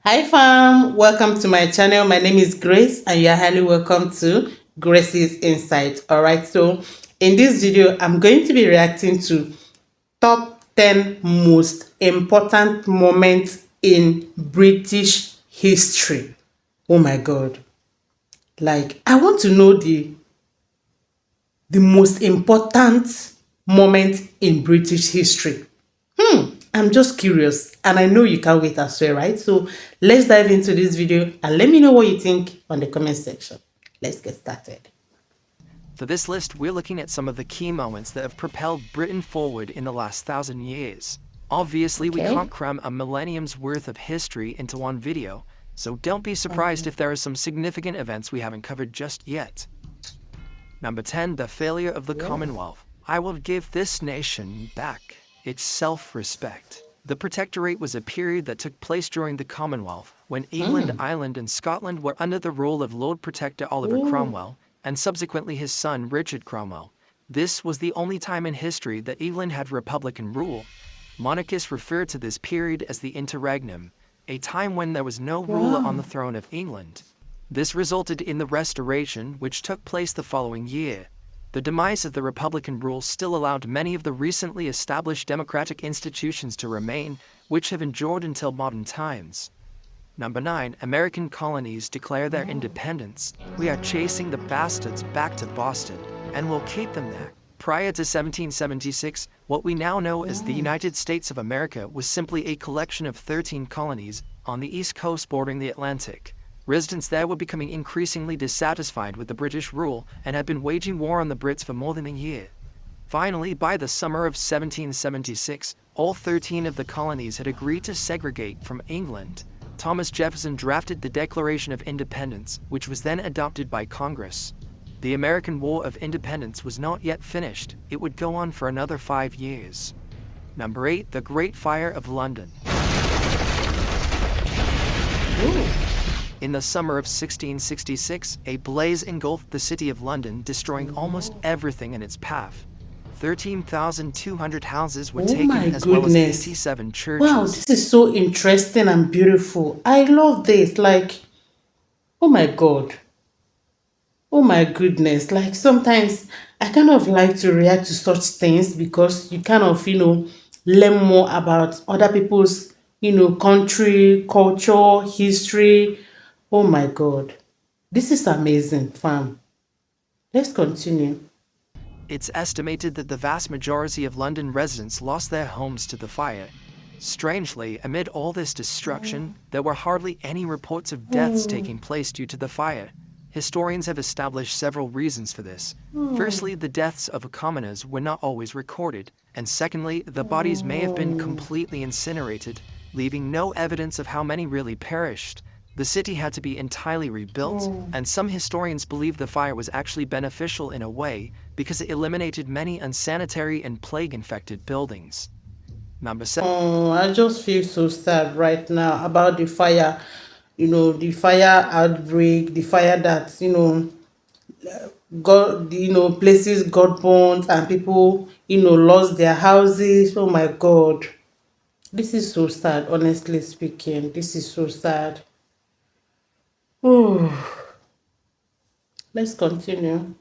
Hi fam, welcome to my channel. My name is Grace and you are highly welcome to Grace's Insight. Alright, so in this video, I'm going to be reacting to top 10 most important moments in British history. Oh my god. Like, I want to know the most important moment in British history. I'm just curious and I know you can't wait as well, right? So let's dive into this video and let me know what you think on the comment section. Let's get started. For this list, we're looking at some of the key moments that have propelled Britain forward in the last 1,000 years. Obviously, we Okay. can't cram a millennium's worth of history into one video, so don't be surprised Okay. if there are some significant events we haven't covered just yet. Number 10. The failure of the Yes. Commonwealth. I will give this nation back its self-respect. The Protectorate was a period that took place during the Commonwealth, when England, Hmm. Ireland, and Scotland were under the rule of Lord Protector Oliver Ooh. Cromwell, and subsequently his son Richard Cromwell. This was the only time in history that England had republican rule. Monarchists refer to this period as the interregnum, a time when there was no ruler on Wow. the throne of England. This resulted in the Restoration, which took place the following year. The demise of the republican rule still allowed many of the recently established democratic institutions to remain, which have endured until modern times. Number 9. American colonies declare their independence. We are chasing the bastards back to Boston, and we'll keep them there. Prior to 1776, what we now know as the Wow. United States of America was simply a collection of 13 colonies on the East Coast bordering the Atlantic. Residents there were becoming increasingly dissatisfied with the British rule and had been waging war on the Brits for more than a year. Finally, by the summer of 1776, all 13 of the colonies had agreed to segregate from England. Thomas Jefferson drafted the Declaration of Independence, which was then adopted by Congress. The American War of Independence was not yet finished. It would go on for another 5 years. Number 8. The Great Fire of London. Ooh. In the summer of 1666, a blaze engulfed the city of London, destroying almost everything in its path. 13,200 houses were Oh taken, my as well as goodness. 87 Wow, churches. this is so interesting and beautiful. I love this. Like, oh my god. Oh my goodness. Like sometimes I kind of like to react to such things because you kind of, learn more about other people's, country, culture, history. Oh my God. This is amazing, fam. Let's continue. It's estimated that the vast majority of London residents lost their homes to the fire. Strangely, amid all this destruction, there were hardly any reports of deaths Oh, taking place due to the fire. Historians have established several reasons for this. oh, Firstly, the deaths of commoners were not always recorded, and secondly, the bodies may have been oh, completely incinerated, leaving no evidence of how many really perished. The city had to be entirely rebuilt, oh. and some historians believe the fire was actually beneficial in a way because it eliminated many unsanitary and plague-infected buildings. Number 7. Oh, I just feel so sad right now about the fire, the fire outbreak, the fire that, God, places got burnt and people, lost their houses. Oh my God. This is so sad, honestly speaking. This is so sad. Oh, let's continue.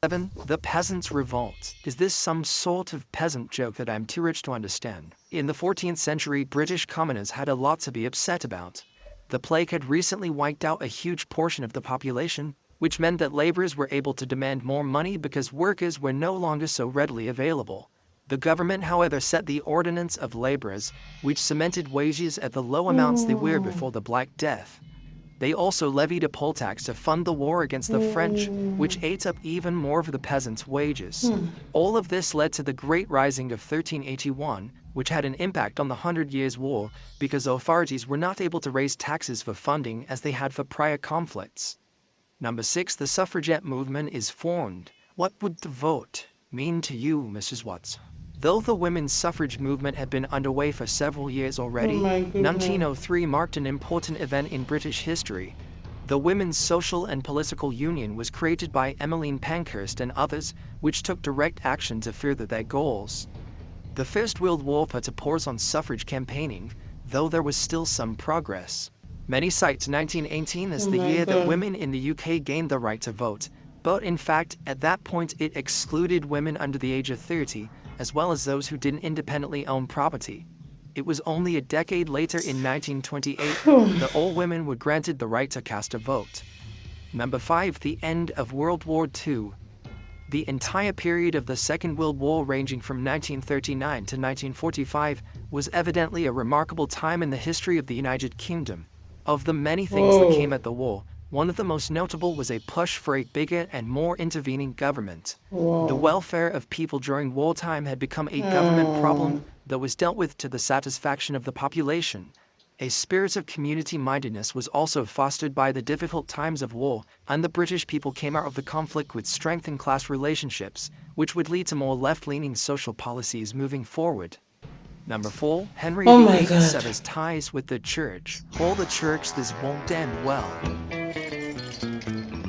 7. The Peasants' Revolt. Is this some sort of peasant joke that I'm too rich to understand? In the 14th century, British commoners had a lot to be upset about. The plague had recently wiped out a huge portion of the population, which meant that laborers were able to demand more money because workers were no longer so readily available. The government, however, set the Ordinance of Laborers, which cemented wages at the low amounts they were Oh, before the Black Death. They also levied a poll tax to fund the war against the French, oh, which ate up even more of the peasants' wages. hmm. All of this led to the Great Rising of 1381, which had an impact on the Hundred Years' War because authorities were not able to raise taxes for funding as they had for prior conflicts. Number 6. The suffragette movement is formed. What would the vote mean to you, Mrs. Watts? Though the women's suffrage movement had been underway for several years Oh already, my goodness. 1903 marked an important event in British history. The Women's Social and Political Union was created by Emmeline Pankhurst and others, which took direct action to further their goals. The First World War put a pause on suffrage campaigning, though there was still some progress. Many cite 1918 Oh as the my year that God. women in the UK gained the right to vote, but in fact, at that point it excluded women under the age of 30, as well as those who didn't independently own property. It was only a decade later in 1928 that all women were granted the right to cast a vote. Number 5. The end of World War II. The entire period of the Second World War, ranging from 1939 to 1945, was evidently a remarkable time in the history of the United Kingdom. Of the many things that came Whoa. at the war, one of the most notable was a push for a bigger and more intervening government. The Wow. welfare of people during wartime had become a government problem Oh. that was dealt with to the satisfaction of the population. A spirit of community mindedness was also fostered by the difficult times of war, and the British people came out of the conflict with strengthened class relationships, which would lead to more left leaning social policies moving forward. Number 4. Henry Oh my VIII God. severs ties with the church. Hold the church, this won't end well.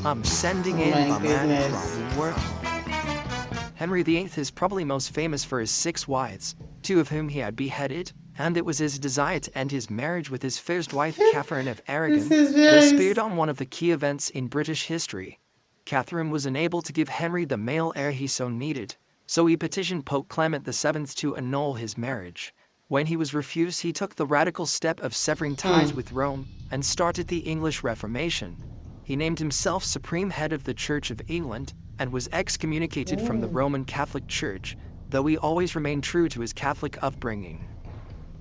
I'm sending Oh in my my man goodness. probably working. Henry VIII is probably most famous for his 6 wives, 2 of whom he had beheaded, and it was his desire to end his marriage with his first wife, Catherine of This Aragon, is that very. spurred on one of the key events in British history. Catherine was unable to give Henry the male heir he so needed, so he petitioned Pope Clement VII to annul his marriage. When he was refused, he took the radical step of severing ties Hmm. with Rome and started the English Reformation. He named himself Supreme Head of the Church of England and was excommunicated from the Oh. Roman Catholic Church, though he always remained true to his Catholic upbringing.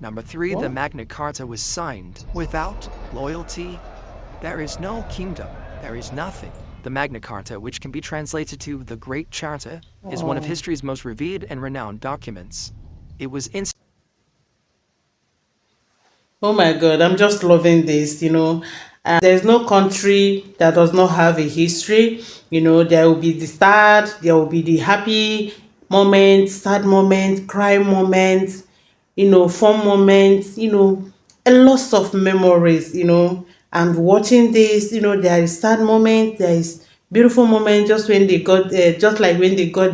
Number 3. The What? Magna Carta was signed. Without loyalty, there is no kingdom, there is nothing. The Magna Carta, which can be translated to the Great Charter, is one of Oh. history's most revered and renowned documents. It was Oh my God, I'm just loving this. There's no country that does not have a history. There will be the sad, there will be the happy moments, sad moments, cry moments, fun moments, a lot of memories, and watching this, there is sad moment, there is beautiful moment, just when they got, just like when they got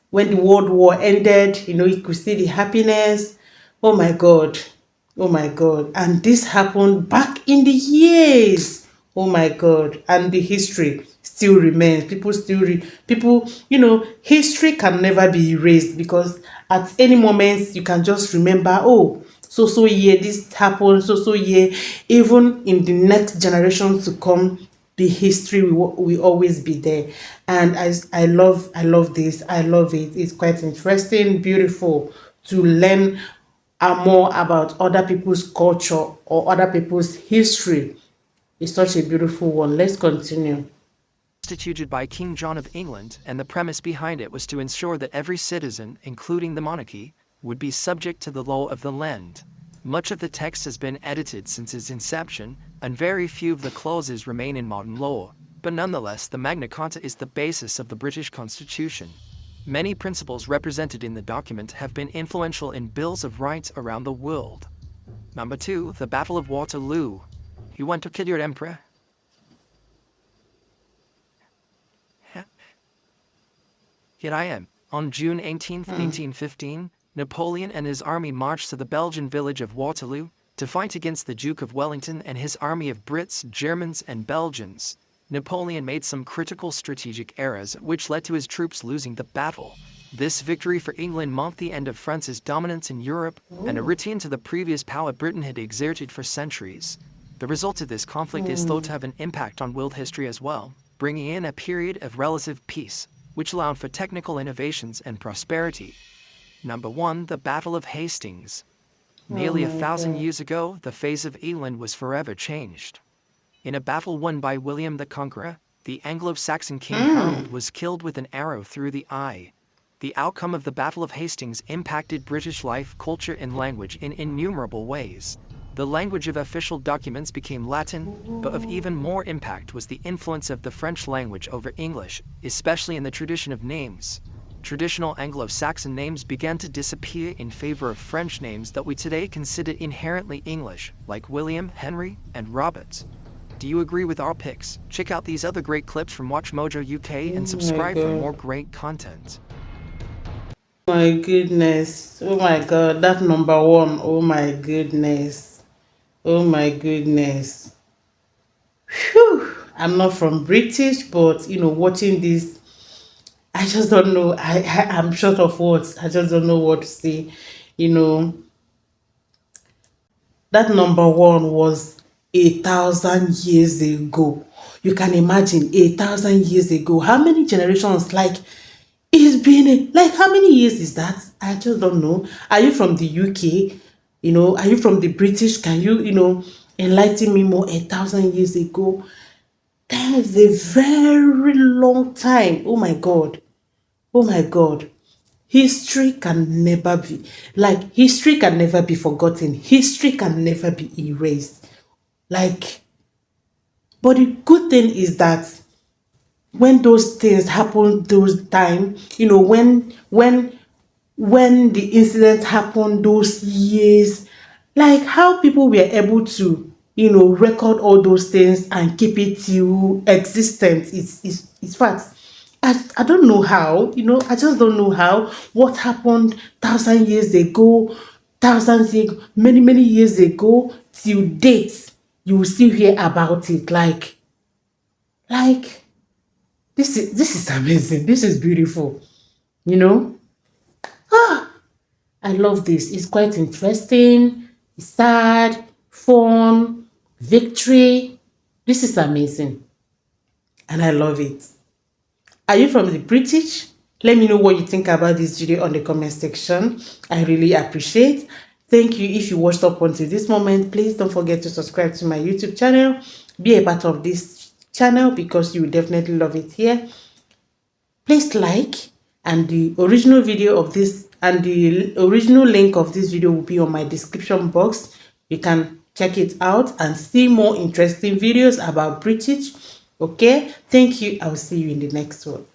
when the World War ended, you could see the happiness. Oh my God. Oh my God. And this happened back in the years. Oh my God. And the history still remains. People, history can never be erased, because at any moment you can just remember, oh, so year this happened, so year. Even in the next generation to come, the history will always be there. And I love this. I love it. It's quite interesting, beautiful to learn more about other people's culture or other people's history. It's such a beautiful one. Let's continue. instituted by King John of England, and the premise behind it was to ensure that every citizen, including the monarchy, would be subject to the law of the land. Much of the text has been edited since its inception, and very few of the clauses remain in modern law, but nonetheless, the Magna Carta is the basis of the British Constitution. Many principles represented in the document have been influential in bills of rights around the world. Number 2. The Battle of Waterloo. You want to kill your emperor? Here I am. On June 18, 1815, Napoleon and his army marched to the Belgian village of Waterloo to fight against the Duke of Wellington and his army of Brits, Germans, and Belgians. Napoleon made some critical strategic errors, which led to his troops losing the battle. This victory for England marked the end of France's dominance in Europe and a return to the previous power Britain had exerted for centuries. The result of this conflict is thought to have an impact on world history as well, bringing in a period of relative peace, which allowed for technical innovations and prosperity. Number 1. The Battle of Hastings. Oh Nearly a my thousand God. years ago, the face of England was forever changed. In a battle won by William the Conqueror, the Anglo-Saxon King Harold Mm. was killed with an arrow through the eye. The outcome of the Battle of Hastings impacted British life, culture, and language in innumerable ways. The language of official documents became Latin, but of even more impact was the influence of the French language over English, especially in the tradition of names. Traditional Anglo-Saxon names began to disappear in favor of French names that we today consider inherently English, like William, Henry, and Robert. Do you agree with our picks? Check out these other great clips from Watch Mojo UK and Oh my subscribe for more God. great content. My goodness. Oh my God. That number one. Oh my goodness. Oh my goodness. Phew. I'm not from British, but watching this, I just don't know. I'm short of words. I just don't know what to say. You know, that number one was 1,000 years ago. You can imagine 1,000 years ago. How many generations? Like it's been like how many years is that? I just don't know. Are you from the UK? Are you from the British? Can you enlighten me more? 1,000 years ago. That is a very long time. Oh my God. Oh my God. History can never be forgotten. History can never be erased. Like, but the good thing is that when those things happen, those time, when the incident happened those years, like how people were able to record all those things and keep it till existent, it's fact. I don't know how, I just don't know how. What happened 1,000 years ago, thousands years, many years ago, till date, you will still hear about it. Like this is amazing, this is beautiful, you know I love this. It's quite interesting, it's sad, fun, victory. This is amazing and I love it. Are you from the British? Let me know what you think about this video on the comment section. I really appreciate. Thank you. If you watched up until this moment, please don't forget to subscribe to my YouTube channel. Be a part of this channel because you will definitely love it here. Please like, and the original video of this and the original link of this video will be on my description box. You can check it out and see more interesting videos about British. Okay, thank you. I'll see you in the next one.